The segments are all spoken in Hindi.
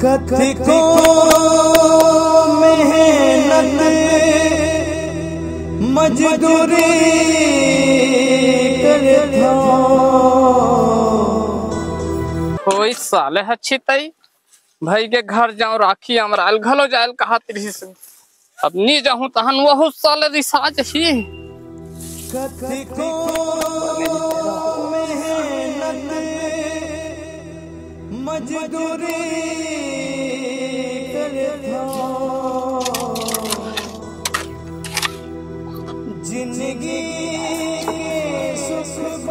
कथी को मेहनत मजदूरी करता कोई साले अच्छी तई भाई के घर जाऊं राखी हमरा घलो जायल कहा तिरही से अब नी जाऊं तहन वहु साले रिसाज ही कथी को मेहनत मजदूरी करता जिंदगी के सुख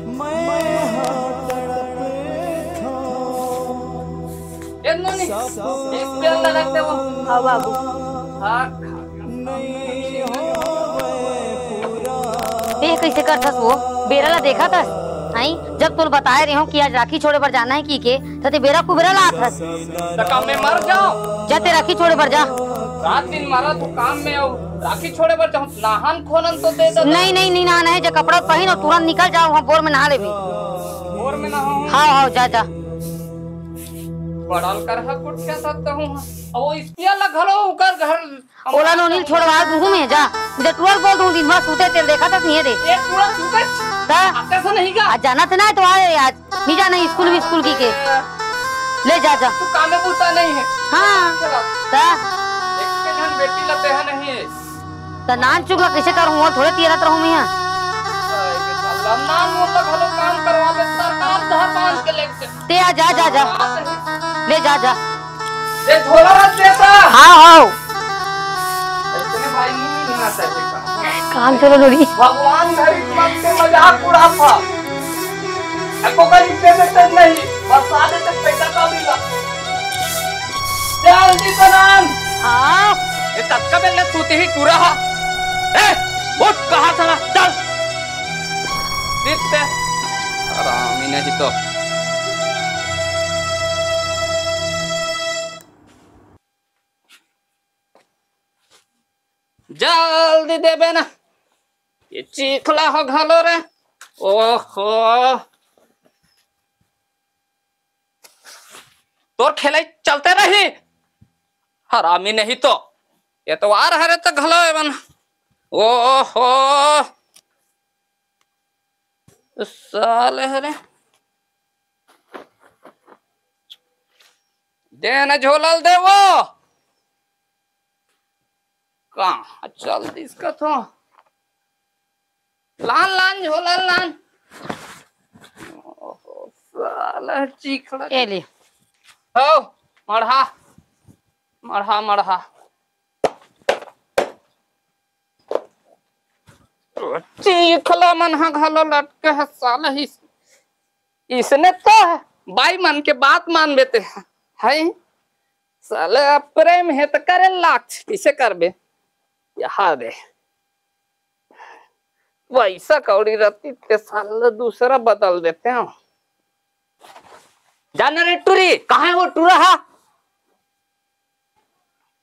मैं एक प्याला रखते वो हाँ बाबू देख कैसे करथस वो बेरा ला देखा था आई जब तुम बताए रहे हो कि आज राखी छोड़े पर जाना है की के तो बेरा को बेरा ला आथस तो काम में मर जाओ जाते राखी छोड़े पर जा रात दिन मारा तो काम में आओ राखी छोड़े पर जाऊं नहान खोलन तो दे दो नहीं नहीं नहीं नहाना है जो कपड़ा पहन और तुरंत निकल जाओ वहाँ बोर में नहा ले भी बोर में नहाऊं हाँ हाँ जा जा पढ़ल कर हा कुछ क्या सकता हूँ अब वो इसकिया ला घलो उकर घर ओला नो नील छोड़वा दूँ में जा मुझे टूर बोल दूँ दिन भर सूते तेल देखा था नहीं दे एक पूरा सुकच आते से नहीं का आज जाना था ना तो आए आज नहीं जाना स्कूल की के ले जा जा तू काम में पूछता नहीं है हाँ ता एक के धन बेटी लते है नहीं है ता नान चुगला कैसे करूँ और थोड़े तीरत रहूँ मैं नाम वो तो घलो काम करवा ले सरकार धर बांध के लेके ते आ जा जा जा ले जा जा ये झोला रख देता हाँ हाँ इतने भाई नहीं ना सकते काम चलो लोगी भगवान मेरी मत से मजाक उड़ा था एको करी पे नहीं बरसा देते पैसा का मिला जल्दी बनान हाँ ये तत्का बेले सूते ही टूरा हा ए उठ कहां था चल दिखते आराम ही नहीं तो जल्दी देबे ना ये चीखला हो घलो रे ओहो तो ठेले चलते रही हरामी नहीं तो ये तो आ रहा रे तो घलो एवन ओहो साले हरे देना झोलल दे वो कहाँ चल इसका तो लान लान झोला लान साला चीखड़ा ये ले हो मढ़ा मढ़ा मढ़ा चीखला मन हा घलो लटके है साला ही इसने तो बाई मन के बात मान बेते है साले प्रेम है तो करे लाख किसे करबे यहाँ दे वैसा कौड़ी रहती ते साल दूसरा बदल देते हैं जाना रे टूरी कहाँ है वो टूरा हा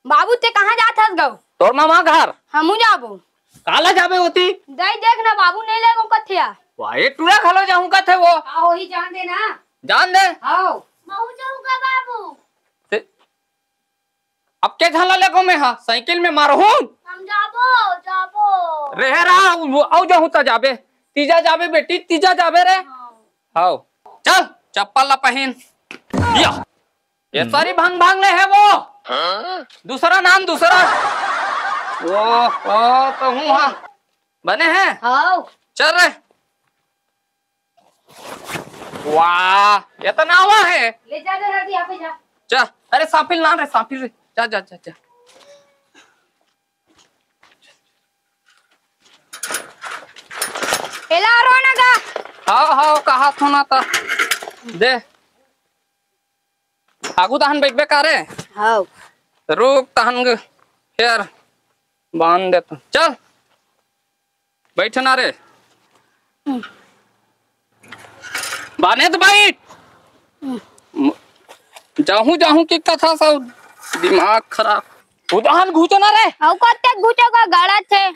बाबू ते कहाँ जात हस गौ तोर मामा घर हमू जाबू काला जाबे होती दई देख ना बाबू नहीं ले गो कथिया वाहे टूरा खलो जाऊं का थे वो आओ ही जान दे ना जान दे आओ महू जाऊंगा बाबू अब क्या झाला लेगो में हा साइकिल में मारो हूं हम जाबो जाबो रह रहा आओ जाऊं ता जाबे तीजा जाबे बेटी तीजा जाबे रे आओ चल चप्पल ला पहन या ये सारी भांग भांग ले है वो दूसरा नाम दूसरा ओ तो हूँ हाँ बने हैं आओ चल रहे वाह ये तो नावा है ले जा जरा यहाँ पे जा जा अरे साफिल ना रे साफिल रे जा जा जा जा एला रोना गा हाँ हाँ कहा सुना था दे आगू तहन बैठ बेकार है हाँ रुक तहन फिर बांध दे चल बैठना रे बाने तो बैठ जाहू जाहू की कथा सब दिमाग खराब उदाहरण घुचना रे औ कत्ते घुचो का गाड़ा छे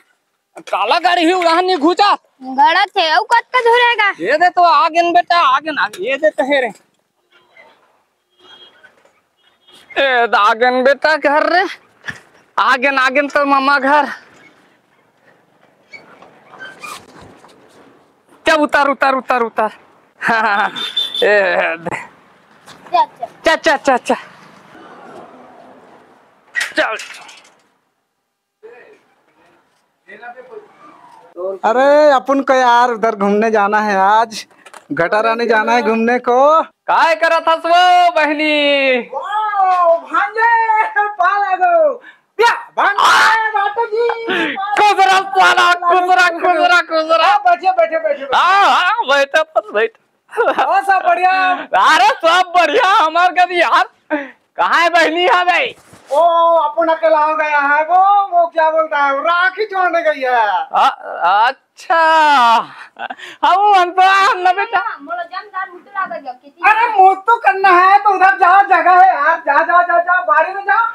काला गाड़ी ही उदाहरण नहीं घुचा गाड़ा छे औ कत्ते धुरेगा ये दे तो आगे न बेटा आगे ना ये दे तो है रे ए आगन बेटा घर रे, आगन आगन तो मामा घर। क्या उतार उतार उतार उतार। हाँ चा चा चा चा चल। अरे अपन को यार उधर घूमने जाना है आज, घटारानी जाना है घूमने को। काय करा था वो बहनी? भांजे पाला दो क्या भांजे जी कुजरा पाला कुजरा कुजरा कुजरा। बैठे बैठे बैठे हाँ बैठा बस बैठ। सब बढ़िया। अरे सब बढ़िया हमार कभी यार। कहाँ है बहनी? है भाई ओ अपन अकेला हो गया है वो क्या बोलता है, राखी जोड़ने गई है। अच्छा हम तो ना बेटा। अरे मोत तो करना है तो उधर जाओ, जगह है यार, जा जा जा जा बारी में जाओ।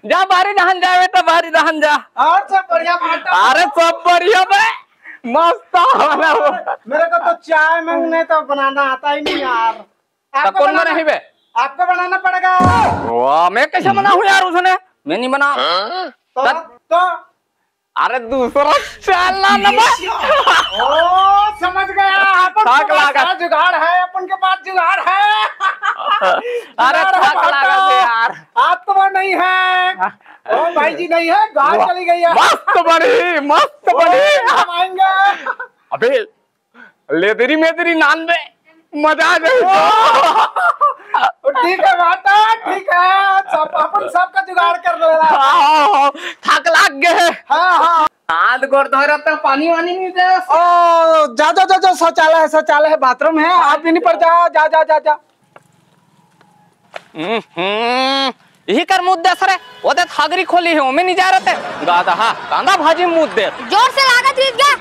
जा बारी दहन जा बेटा, बारी दहन जा। और सब बढ़िया भाटा। अरे सब बढ़िया बे, मस्त बना वो। मेरे को तो चाय मांगने तो बनाना आता ही नहीं यार। तो कौन बना है बे? आपको बनाना पड़ेगा। वाह मैं कैसे बना हूँ यार, उसने मैं नहीं बना। तो अरे दूसरा चलना ना बे। ओ समझ गया, अपन के पास जुगाड़ है, अपन के पास जुगाड़ है। अरे थक लगा से यार। आप तो नहीं है, ओ भाई जी नहीं है, गाड़ चली गई है। मस्त बड़ी मस्त बड़ी। हम आएंगे। अबे ले तेरी मैं तेरी नान बे, मजा आ जाएगा। ठीक है बाटा, ठीक है, सब अपन सबका जुगाड़ कर लो। थक लग गए। हाँ हाँ हाथ गोड़ धो रहा था, पानी वानी नहीं दे। ओ जा जा जा जा, शौचालय है, बाथरूम है, आप भी नहीं पर जाओ, जा जा जा जा। यही कर मुद्दे सरे वो दे थागरी खोली है, मैं नहीं जा रहे थे। गादा हाँ कांदा भाजी मुद्दे जोर से लागत जीत गया।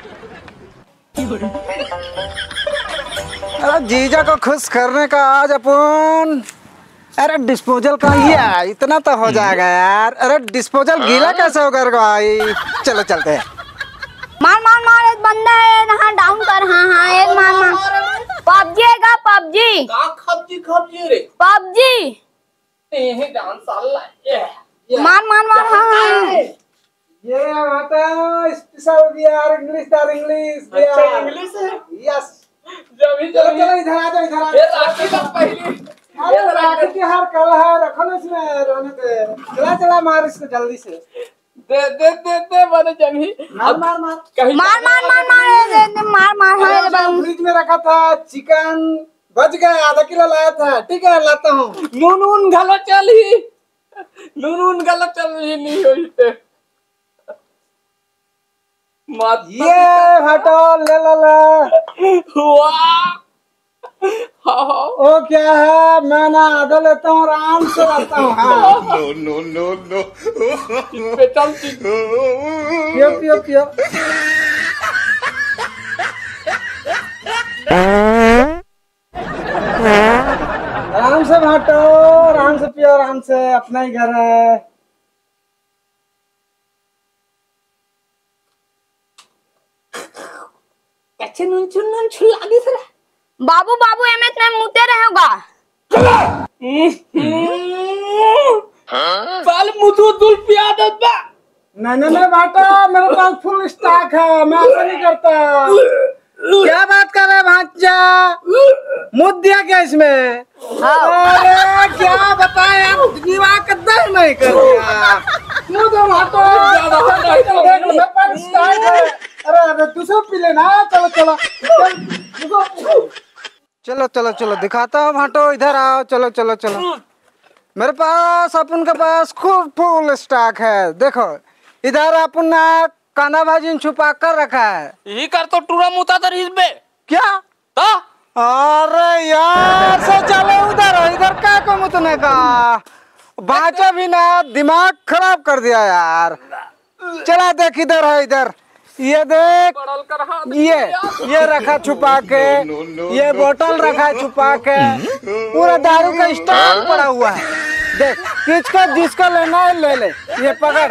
अरे जीजा को खुश करने का आज अपन, अरे डिस्पोजल का ही है, इतना तो हो जाएगा यार। अरे डिस्पोजल गीला कैसे होगा भाई, चलो चलते हैं। मार मार मार, एक बंदा है यहाँ, डाउन कर। हाँ हाँ एक मार मार। पबजी है का? पबजी खबजी रे पबजी यही डांस साला मार मार मार। हाँ हाँ ये माता स्पेशल बियर, इंग्लिश दार इंग्लिश बियर। अच्छा इंग्लिश है। यस जमी चलो जमी चलो इधर आ जाओ, इधर आ ये जाओ। राखी का पहली। अरे राखी की हर कल है, रखो ना इसमें, रहने दे। चला चला मार इसको जल्दी से। दे दे दे दे बने जमी। मार मार मार कहीं मार मार मार मार मार मार। हाँ अरे जो फ्रिज में रखा था चिकन बच गया, आधा किलो लाया था। ठीक है लाता हूँ। नून घालो चली, नून घालो चली नहीं होते। ये हटो, ले ला ला। वाह ओ क्या है, मैं ना आधा लेता हूँ, आराम से लाता हूँ। हाँ पे चलती। पियो पियो पियो। आराम से बांटो, आराम से पियो, आराम से, अपना ही घर है। कैसे नून चुन लागी सर। बाबू बाबू एमएस में मुते रहेगा। साल मुझे दूल पिया दे बा। नहीं बाटा, मेरे पास फुल स्टॉक है, मैं ऐसा नहीं करता। क्या बात कर रहे भांजा, मुद दिया क्या इसमें? अरे क्या बताए यार, निवाह कद्दर नहीं कर दिया। मुझे अरे अरे दूसरा पी लेना। चलो चलो चलो चलो चलो दिखाता हूँ भाटो, इधर आओ। चलो चलो चलो, मेरे पास अपन के पास खूब फुल स्टॉक है। देखो इधर अपन ने कांदा भाजी छुपा कर रखा है। यही कर तो टूरा मुता तर इस बे क्या? तो अरे यार शौचालय उधर है, इधर क्या को मुतने का? बाचा भी ना, दिमाग खराब कर दिया यार। चला देख, इधर है, इधर ये देख, ये रखा छुपा के, ये बोतल रखा छुपा के, पूरा दारू का स्टॉक पड़ा हुआ है। देख किसका जिसका लेना है ले ले, ये पकड़,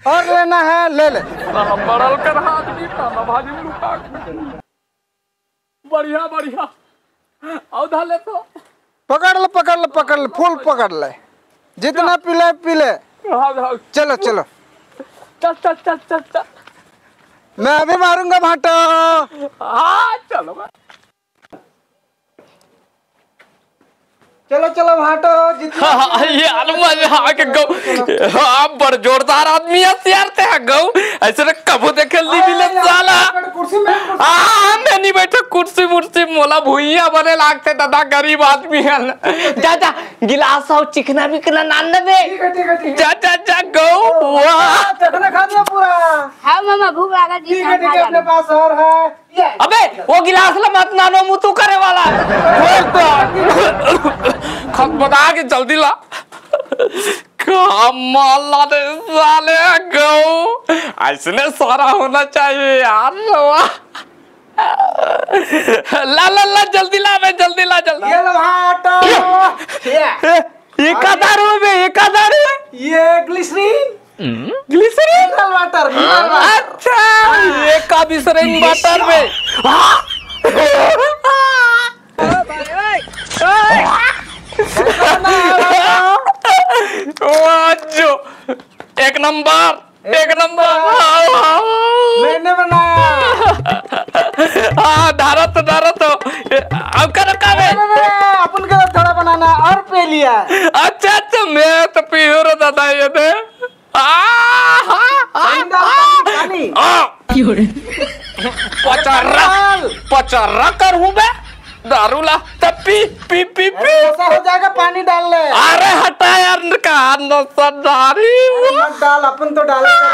और लेना है ले ले। बड़ल कर हाथ भी कांदा भाजी लुका। बढ़िया बढ़िया औधा ले तो पकड़ ले फुल पकड़ ले। जितना पीले पीले। हाँ चलो चलो, चल चल चल चल चल। मैं अभी मारूंगा भाटो। हाँ चलो चलो चलो भाटो, जितना हाँ, ये अलमारी हाँ के गौ हाँ बड़ जोरदार आदमी है यार ते गौ ऐसे कबो देखे ली मिले साला। कुर्सी में हाँ मैं नहीं बैठा कुर्सी मुर्सी मोला भुइया बने लागते दादा गरीब आदमी है। जा जा गिलास और चिकना बिकना नान दे। जा जा जा गौ वाह चखना खा दिया पूरा। हाँ मामा भूख लगा जी। ठीक है अपने पास और है ये। अबे वो गिलास ला मत नानो मुतु करे वाला खत बता के जल्दी ला। कमाल रे साले गौ ऐसने सारा होना चाहिए यार। ला ला ला जल्दी ला मैं जल्दी ला जल्दी। ये लो भाटो। ये कदार हो बे ये कदार है ये ग्लिसरीन ग्लिसरीन मिनरल वाटर। अच्छा ये का ग्लिसरीन वाटर में जो एक नंबर मैंने बनाया। हाँ धारत अब कर रखा है अपन के थोड़ा बनाना और पे लिया। अच्छा अच्छा मैं तो पीहो रहा दादा ये दे पानी पचर्रा कर हूँ बे दारू ला तब पी ऐसा हो जाएगा, पानी डाल ले। अरे हटा यार का नशा मत डाल, अपन तो डालेगा।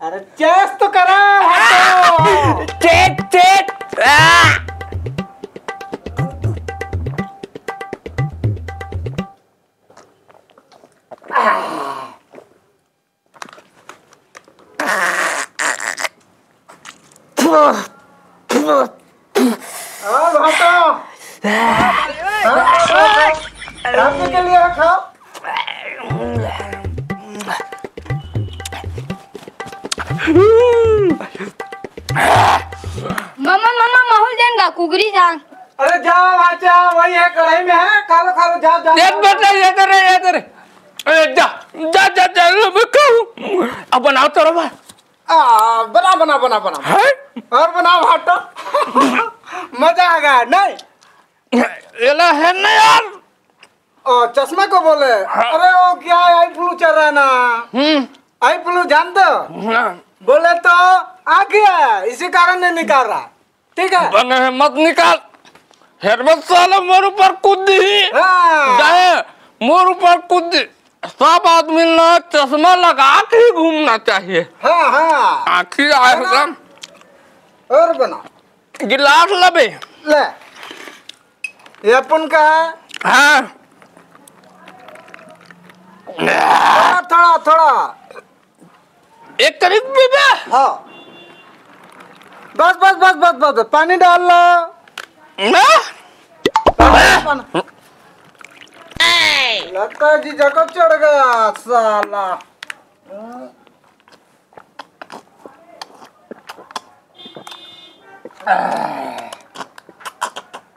अरे चेस तो करा। चेक आपके के लिए खाओ। मामा मामा माहौल देंगा कुकरी जान। अरे जाओ बाचा, वही है कढ़ाई में है, खा लो जाओ जाओ। एक बेटा ये तेरे जा मैं कहूँ अब बनाओ तो रहा बना है और बनाओ भाटो। मजा आ गया नहीं? एला है ना यार। चश्मा को बोले। अरे वो क्या आई फ्लू चल रहा है ना, आई फ्लू जान दो। बोले तो आ गया, इसी कारण नहीं निकाल रहा। ठीक है बने मत निकाल। हेरबत साला मोर ऊपर कूद ही जाए, मोर ऊपर कूद। सब आदमी ना चश्मा लगा के ही घूमना चाहिए। हाँ आखिर आए और बना। गिलास लबे ले ये अपन का है। हाँ थोड़ा एक करीब भी बे। हाँ बस पानी डाल लो। लगता है जी जगह चढ़ गया साला।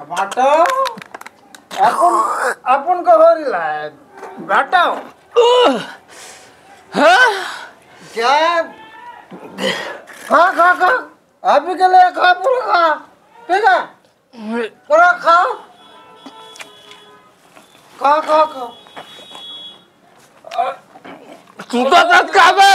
बाटो अपन को हो रही है बाटो। क्या खा अभी के लिए खा पूरा खा। ठीक है पूरा खाओ। खा तू तो दस का बे।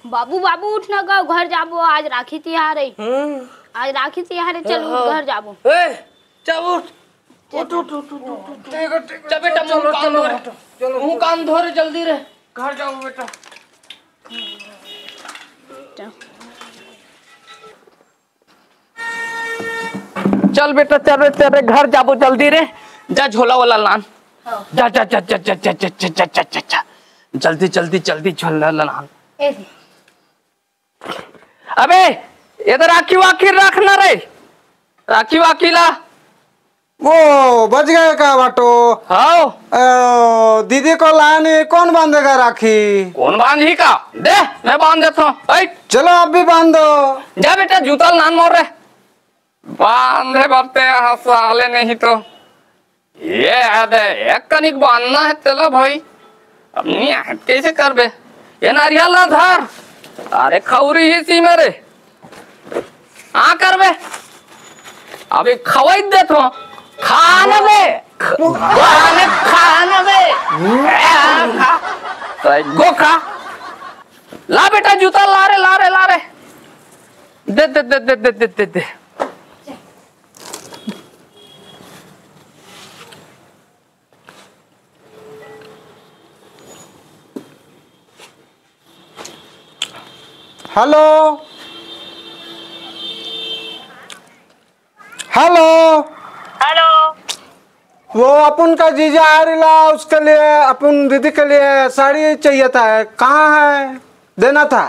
बाबू उठना का घर जाबो, आज राखी त्योहार है। आज राखी त्योहार है, चल उठ घर जाबो। चल उठ चल बेटा मुंह कान धो रे जल्दी रे घर जाओ बेटा। चल बेटा चल रे तेरे घर जाबो जल्दी रे। जा झोला वाला लान। जा जा जा जा जा जा जा जा जा जा जा जल्दी जल्दी जल्दी झोला लान। अबे इधर राखी वाखी रखना रे। राखी वाखी ला। वो बच गए का बाटो। हाँ दीदी को लाने कौन बांधेगा राखी? कौन बांधी का? दे मैं बांध देता हूँ। चलो आप भी बांध दो। जा बेटा जूता लान मोर रे। बांधे बरते यहाँ साले नहीं तो ये याद है एक कनिक बांधना है चलो भाई। अब नहीं कैसे कर बे? ये नारियल ना धर। अरे खौरी ही सी मेरे हाँ कर बे। अभी खवाई दे तो खाना बे खाना बे गो खा। ला बेटा जूता ला रे दे दे दे दे दे दे दे दे। Hello hello hello. वो अपन का जीजा आ रहा उसके लिए अपन दीदी के लिए साड़ी चाहिए था। कहाँ है? देना था।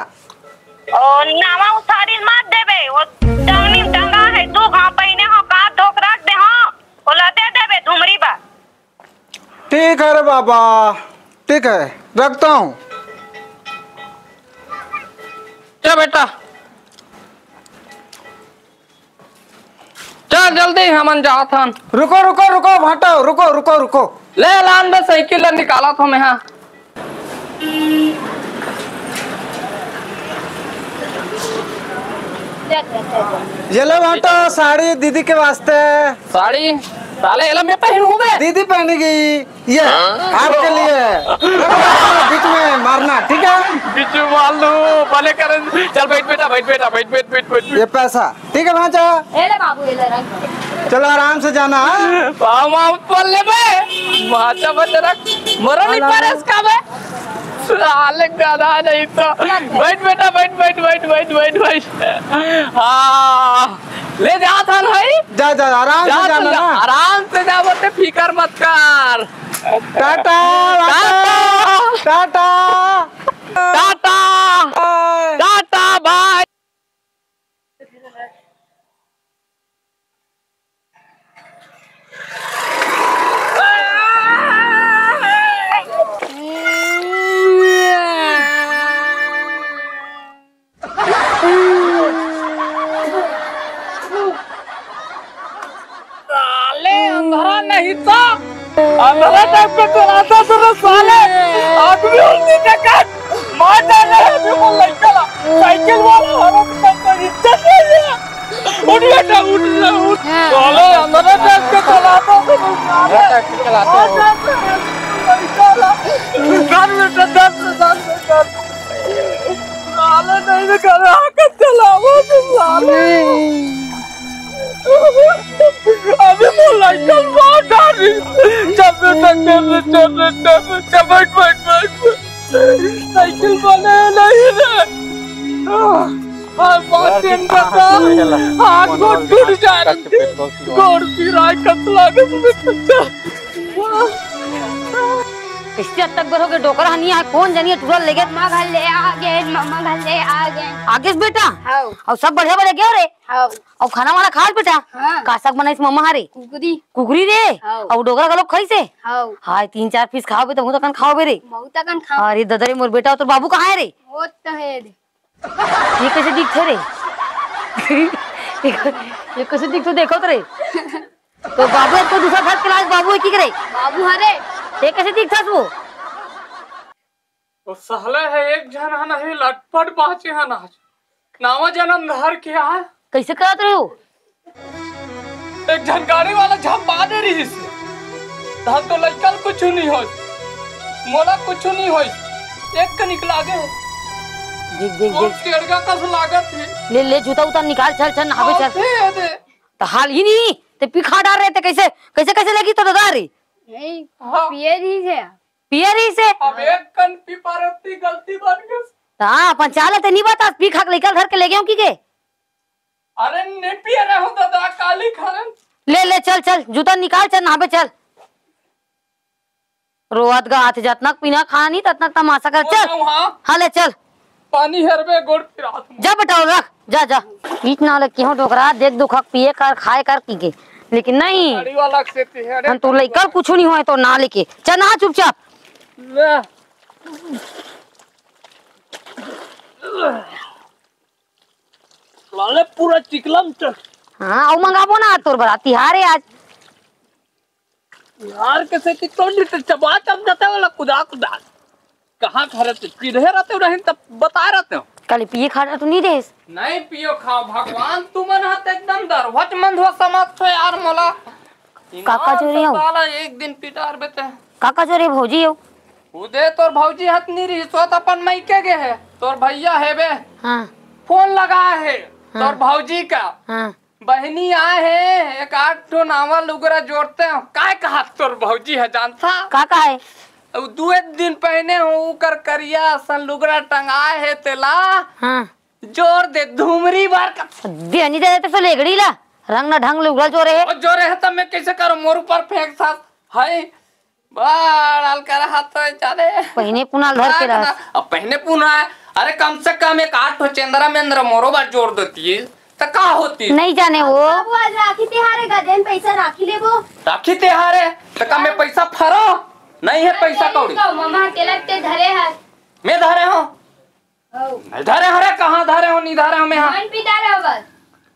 और नामा उसारी मत देबे वो टंगनी टंगा है तू घाव पहने हो का धोक रख दे हो बोला दे देबे धुमरी बा। ठीक है रे बाबा ठीक है रखता हूँ। क्या बेटा चल जल्दी हमन जात हन। रुको रुको रुको भाटो रुको रुको रुको। ले लान बे साइकिल निकाला था मैं। हाँ ये लो भाटो साड़ी दीदी के वास्ते। साड़ी साले एला मैं पहनूं बे। दीदी पहनेगी ये आपके लिए। बीच में मारना ठीक है? बिचू मार लू भले कर। चल बैठ बेटा बैठ बेटा बैठ बैठ बैठ बैठ। ये पैसा ठीक है भाचा। चलो आराम से जाना। पल्ले बे माचा बच रख मरो नहीं परस का बे। साले गधा नहीं तो बैठ बेटा बैठ बैठ बैठ बैठ बैठ बैठ। हाँ ले जा था भाई। जा जा आराम से जाना ना। आराम से जा बोलते फिकर मत कर। Tata tata tata tata bye. अंधारा नहीं था अंधारा टाइप का चलाता तो साले आदमी उल्टी जगह मार डाले अभी वो लड़का साइकिल वाला हरम का इज्जत नहीं है। उठ बेटा उठ साले अंधारा टाइप का चलाता तो साले टाइप का चलाता कर बेटा दस साले नहीं कर रहा कर चलाओ तुम साले। अभी वो लाइकल मार डाली। चल बैठ साइकिल वाले नहीं रे। बहुत दिन का हाथ गोड़ टूट जाए गोड़ की राय कतला इससे तक बरोगे डोकर हनी है कौन जानिए टूरा लेगे मम्मा घर ले आ गए आगे बेटा। हाँ। और सब बढ़िया बढ़िया क्यों रे? हाँ। और खाना वाला खा बेटा। हाँ। का साग बनाइस मम्मा हारे कुकरी रे। हाँ। और डोगरा का लोग खाई से हाय 3-4 पीस खाओ बे तो मुंह तक खाओ बे रे। अरे ददरे मोर बेटा तो बाबू कहाँ है रे? वो तो है ये कैसे दिखते रे? ये कैसे दिखते देखो तो रे। तो बाबू तो दूसरा घर क्लास बाबू की करे बाबू हरे ये कैसे दिखता वो? तो साले है एक जना नहीं लटपट बाचे है नाच नावा जन्म धर के आ कैसे करत रहे हो? एक झनकारी वाला झपा दे रही से धान तो लइकल कुछ नहीं हो मोला कुछ नहीं हो एक का निकला गए। देख देख और देख केड़गा कस लागत है। ले ले जूता उतार निकाल चल चल नहावे चल। दे दे तो हाल ही नहीं ते पिखा डाल रहे थे कैसे कैसे कैसे लगी तो दादा रे हाँ। पियर ही से अब एक कन पिपारती गलती बन गई। हाँ पंचाले ते नहीं बता पी खा लेकर घर के ले गए की के अरे नहीं पिए रहे हो दादा काली खरन। ले ले चल चल जूता निकाल चल नहा पे चल। रोवत गा हाथ जतनक पीना खाना नहीं ततनक तमाशा कर चल। हाँ ले चल पानी हरबे गोड़ फिरा जा बटाओ रख जा जा बीच ना लग क्यों डोकरा देख दुख पिए कर खाए कर पी के लेकिन नहीं गाड़ी वाला से हम तो लेकर कुछ नहीं हुआ तो ना लेके चल ना चुपचाप। लाले पूरा चिकलम चल। हाँ आओ मंगाबो ना तोर बड़ा तिहार है आज। यार कैसे कि तो नहीं चबा चम जाता वाला कुदा कुदा कहाँ खा रहे थे किधर रहते हो रहे तब बता रहते हो कल पिए खा रहा तू नहीं रे नहीं पियो खाओ भगवान तुम हाथ एकदम दरवट मंद हो समझ तो यार मोला काका चोरी हो साला एक दिन पिटार बेते काका चोरी भौजी हो उदे तोर भौजी हाथ नहीं रही सोत अपन मायके गे है तोर भैया है बे हाँ फोन लगा है तोर भौजी का हाँ बहनी आए है एक 8 ठो नावा लुगरा जोड़ते हैं काय कहा तोर भौजी है जानता काका है दो दिन पहने हो कर करिया सन लुगरा टंगाए है तेला हाँ जोर दे धूमरी बार का देनी दे देते से लेगड़ी ला रंग न ढंग लुगड़ा जो रहे जो रहे तब मैं कैसे करूं मोर ऊपर फेंक साथ हाय बाल कर हाथ तो चले पहने पुनाल धर के रहा अब पहने पुना है अरे कम से कम एक 8 ठो चंद्रा में अंदर मोरो बार जोड़ देती है तो का होती नहीं जाने वो बाबू आज राखी त्योहार है गजन पैसा राखी लेबो राखी त्योहार है तो कम में पैसा फरो नहीं है पैसा कौड़ी मामा तिलक ते धरे है मैं धरे हो नहीं धरे हरे कहाँ धरे हो नहीं धरे हो मैं मन पिता रहो बस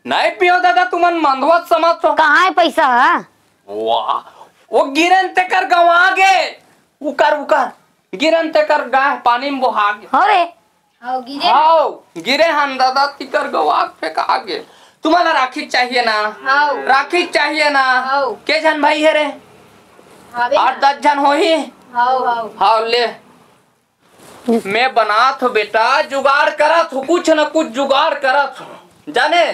नहीं पियो दादा तुमन मंदवत समझ तो कहाँ है पैसा वाह वो गिरन ते कर गवा गे उकर गिरन ते कर गाय पानी में बहा गे हो रे आओ गिरे आओ गिरे हम दादा तिकर गवा फेंका गे तुम्हारा राखी चाहिए ना आओ राखी चाहिए ना आओ के जन भाई है रे आवे 8-10 जन हो ही आओ आओ हाँ ले मैं बनात हो बेटा जुगाड़ करत हो कुछ न कुछ जुगाड़ करत हो जाने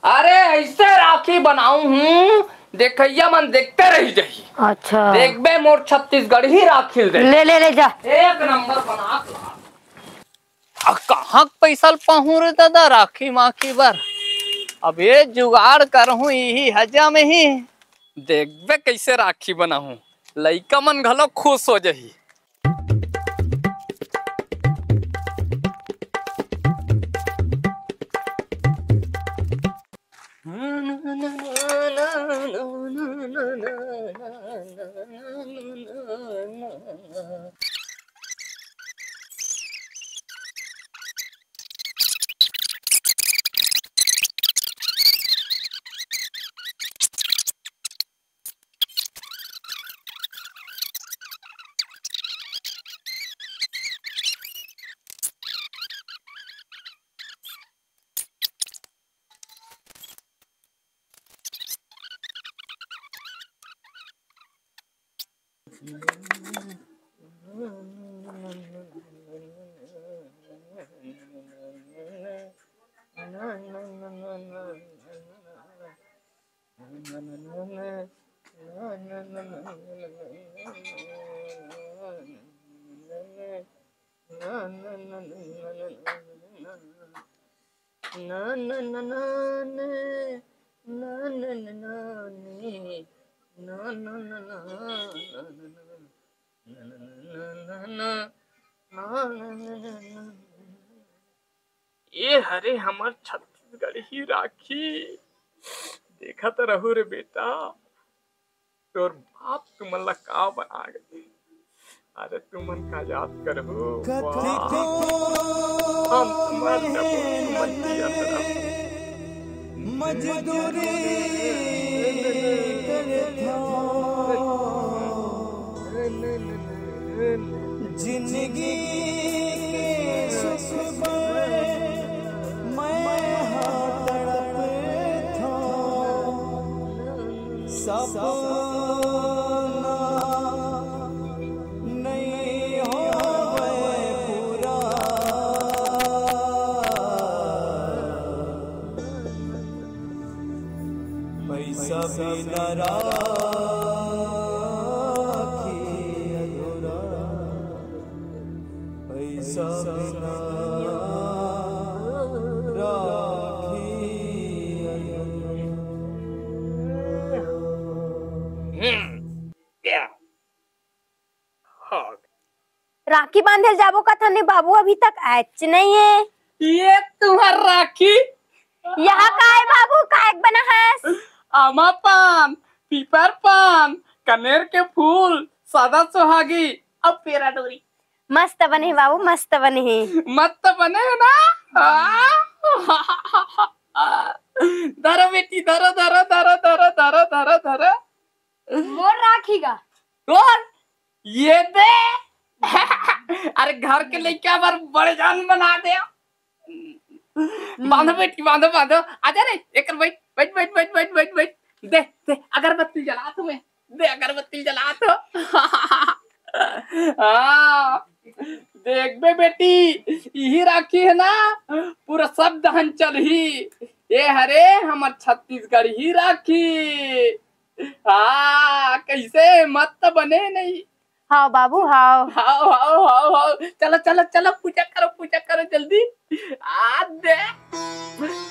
अरे ऐसे राखी बनाऊ हूँ देखैया मन देखते रह जाही अच्छा देखबे मोर छत्तीसगढ़ ही राखी दे ले ले ले जा एक नंबर बना कहाँ पैसा पाहू रे दादा राखी माखी बर अब ये जुगाड़ करहूँ यही हजा में ही देखबे कैसे राखी बनाहूँ लइका मन घलो खुश हो जाही ये हरे हमार छत्तीसगढ़ ही राखी देखा तो रहो रे बेटा तोर बाप तुमन ला का बना गए अरे तुमन का याद करहो हम तुम्हार तुमन दिया तरफ मजदूरी जिंदगी के सुख मैं तड़प था सपना नहीं हो पूरा पैसा बिना राखी अधूरा पैसा बिना राखी बांधे जाबो कथा ने बाबू अभी तक आच नहीं है। ये तुम्हार राखी यहाँ का है बाबू काहे बना है? आमा पान, पीपर पान, कनेर के फूल, सादा सुहागी अब पेरा डोरी। मस्त बने है बाबू मस्त बने है। मत बने है ना? धरो बेटी धरो धरो धरो धरो धरो धरो धरो। मोर राखी का और ये दे। अरे घर के लिए क्या बार बड़े जान बना दे। बांधो बेटी बांधो बांधो। आजा रे एक बैठ बैठ बैठ बैठ बैठ बैठ बैठ। दे दे अगरबत्ती जला तुम्हें, दे अगरबत्ती जला तो। हाँ देख बे बेटी यही राखी है ना पूरा सब दहन चल ही। ये हरे हमार छत्तीसगढ़ ही राखी। हाँ कैसे मत तो बने नहीं। हाँ बाबू हाँ। हाओ हाओ हाओ हाओ चलो चलो चलो पूजा करो जल्दी। आ दे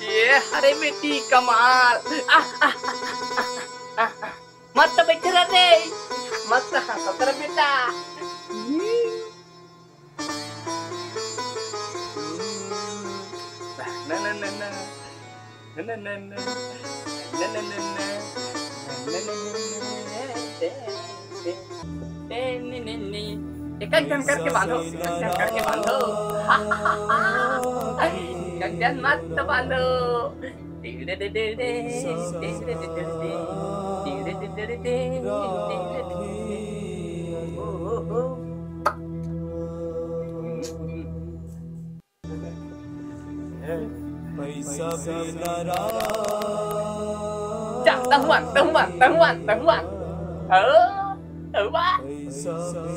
ये हरे बेटी कमाल। मत बैठे रहते मत सतर बेटा। ना ना ना ना ना ना ना ना ना करके बांधो करके बांधो। गंजन मत बांधो। पैसा बिना राखी तहुआन ba पैसा बिना राखी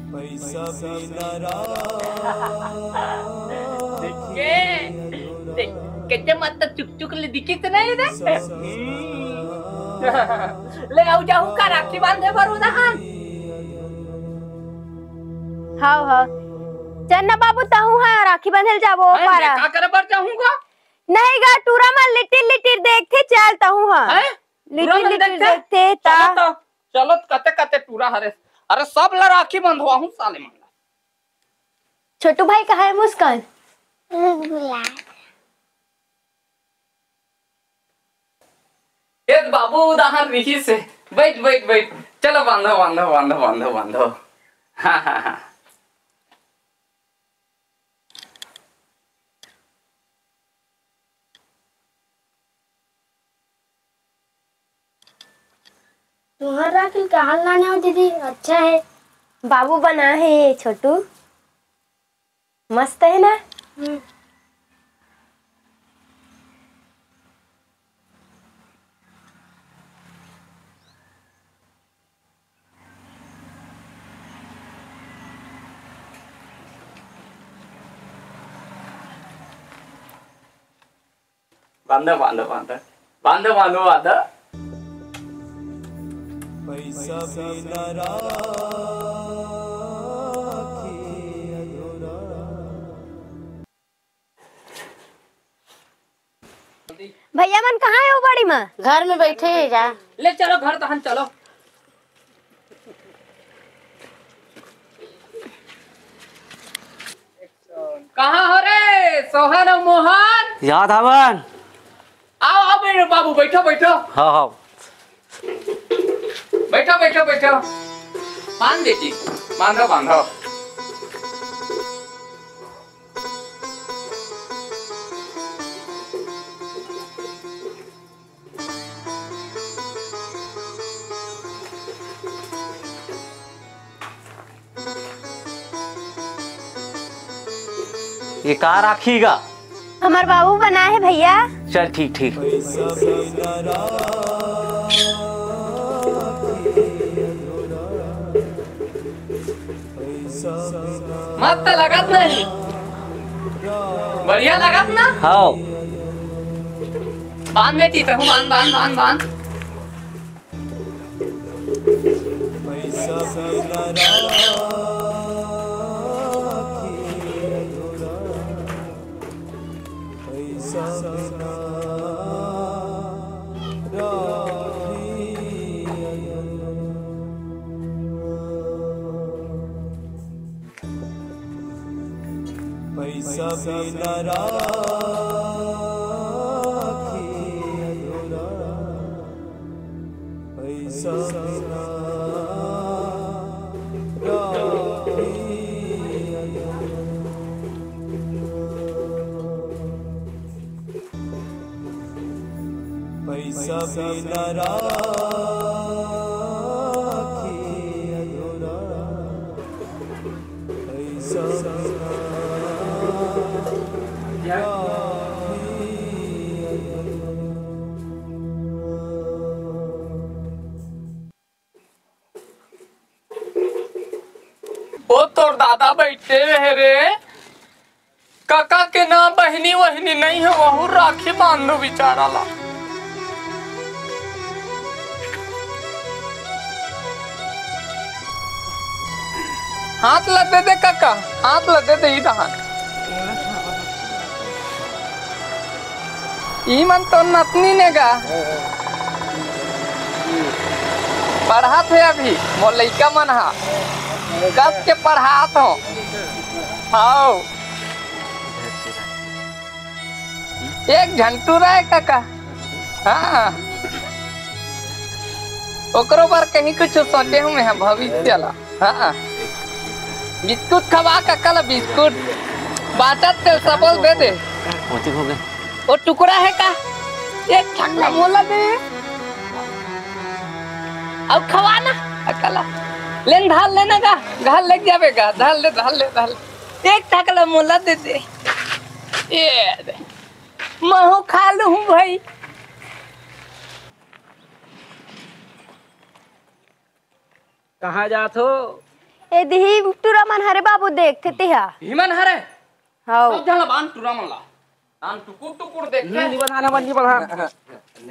पैसा बिना के मत चुक चुक ले दिखी तो नहीं दे। ले आओ जाऊं का राखी बांधे बरूदा हां। हाँ हाँ चन्ना बाबू तहु है राखी बंधल जाबो पारा का करे बर जाऊंगा नहीं गा टूरा में लिटिल लिटिल देखते चल तहु है लिटिल लिटिल देखते ता चलो कते कते टूरा हरे। अरे सब ला राखी बंधवा हूं साले मंगला। छोटू भाई कहाँ है मुस्कान? ये बाबू उदाहरण रही से बैठ बैठ बैठ चलो बांधो बांधो बांधो बांधो बांधो। हाँ हाँ हाँ तुम्हारा राखी कहाँ लाने हो दीदी? अच्छा है बाबू बना है ये छोटू मस्त है ना। बांधो बांधो बांधो बांधो बांधो बांधो। पैसा बिना राखी अधूरा। भैया मन कहाँ है वो बड़ी माँ? घर में बैठे है जा। ले चलो घर तहन चलो। कहाँ हो रे सोहन और मोहन? याद हवन। आओ आओ मेरे बाबू बैठो बैठो। हाँ हाँ बैठो बैठो बैठो। बांध बेटी बांधो बांधो। ये कहाँ राखीगा? हमार बाबू बना है भैया। चल ठीक ठीक। पैसा बिना राखी अधूरा। पैसा बिना मत लगत नहीं बढ़िया लगत ना। हाँ बांध बेटी तो बांध बांध बांध बांध। पैसा बिना राखी अधूरा। पैसा बिना राखी अधूरा, पैसा बिना राखी अधूरा, पैसा बिना राखी अधूरा, पैसा बिना वो तो दादा बैठे रहे रे, काका के ना बहनी वहनी नहीं है, वहू राखी बांध दो बेचारा ला। हाथ लग दे काका, हाथ लग दे इधर। ई मन तो नतनी ने गा पढ़ा थे अभी वो लड़का मन हा कब के पढ़ात हो। हाँ एक झंटू रहे काका। हाँ ओकरो बार कहीं कुछ सोचे हूँ मैं भविष्य ला। हाँ बिस्कुट खवा काका ला, बिस्कुट बाचत तेल सबल दे दे। वो टुकड़ा है का एक ठंडा मोला दे अब खवाना अकला लेन ढाल लेना का घाल लग जाएगा। ढाल ले एक टकला मोला दे दे। ये दे महू खा लूं भाई। कहाँ जात हो? ए दिही टूरा मन हरे बाबू देखते ते हा हिमन हरे हां सब जला बांध टूरा मन ला बांध टुकुर देख नहीं बनाना बंदी बना।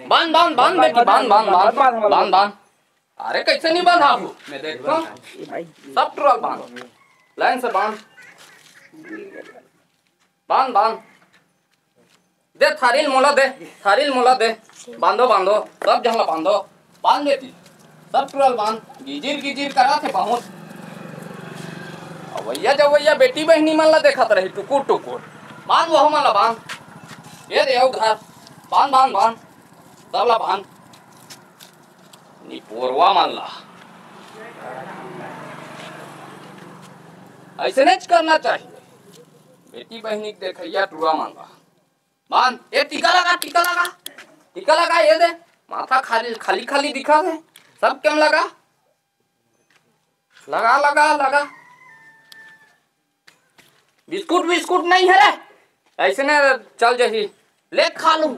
बांध बेटी बांध। अरे कैसे नहीं बांधा हूँ मैं देखता हूँ सब टूरा बांध लाइन से बांध दे थारील मोला दे बांधो सब जला बांध देती सब टूरा बांध गिजिर करा थे बहुत भैया बेटी बहनी मन ला देखत रही टुकुर बांध वो मन ला बांध ये दे घर बांध सब ला बांध नी पोरवा मन ला ऐसे नहीं करना चाहिए। बेटी बहनी देखैया टूरा मन ला बांध। ये टीका लगा ये दे माथा खाली दिखा दे सब क्यों लगा बिस्कुट नहीं है रे ऐसे न चल जही ले खा लू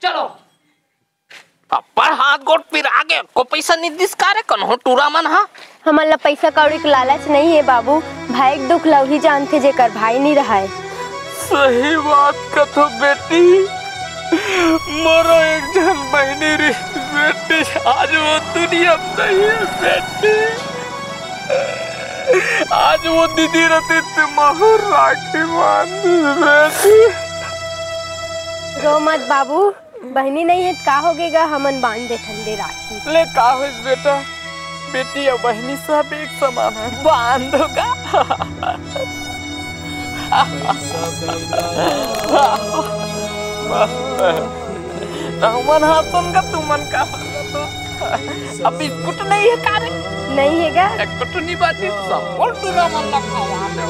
चलो पर हाथ गोट फिर आगे को पैसा नहीं दिसकारे कौन हो टूरा मन। हाँ हमला पैसा कौड़ी के लालच नहीं है बाबू, भाई के दुख लवही जानते जेकर भाई नहीं रहा है। सही बात कथो बेटी मोरो एक जन बहनी रे बेटी आज वो दुनिया में नहीं है बेटी। आज वो दीदी रहती थी महूर राखी बांध बेटी। रो मत बाबू, बहनी नहीं है का होगेगा, हमन बांध दे ठंडे राखी। ले का हो बेटा, बेटी और बहनी सब एक समान है, बांधोगा। मन हाथन का तुमन का अब बिस्कुट नहीं है कारे नहीं है गा एक कुछ नहीं बात सब बोल तू ना मन ना खावा दे।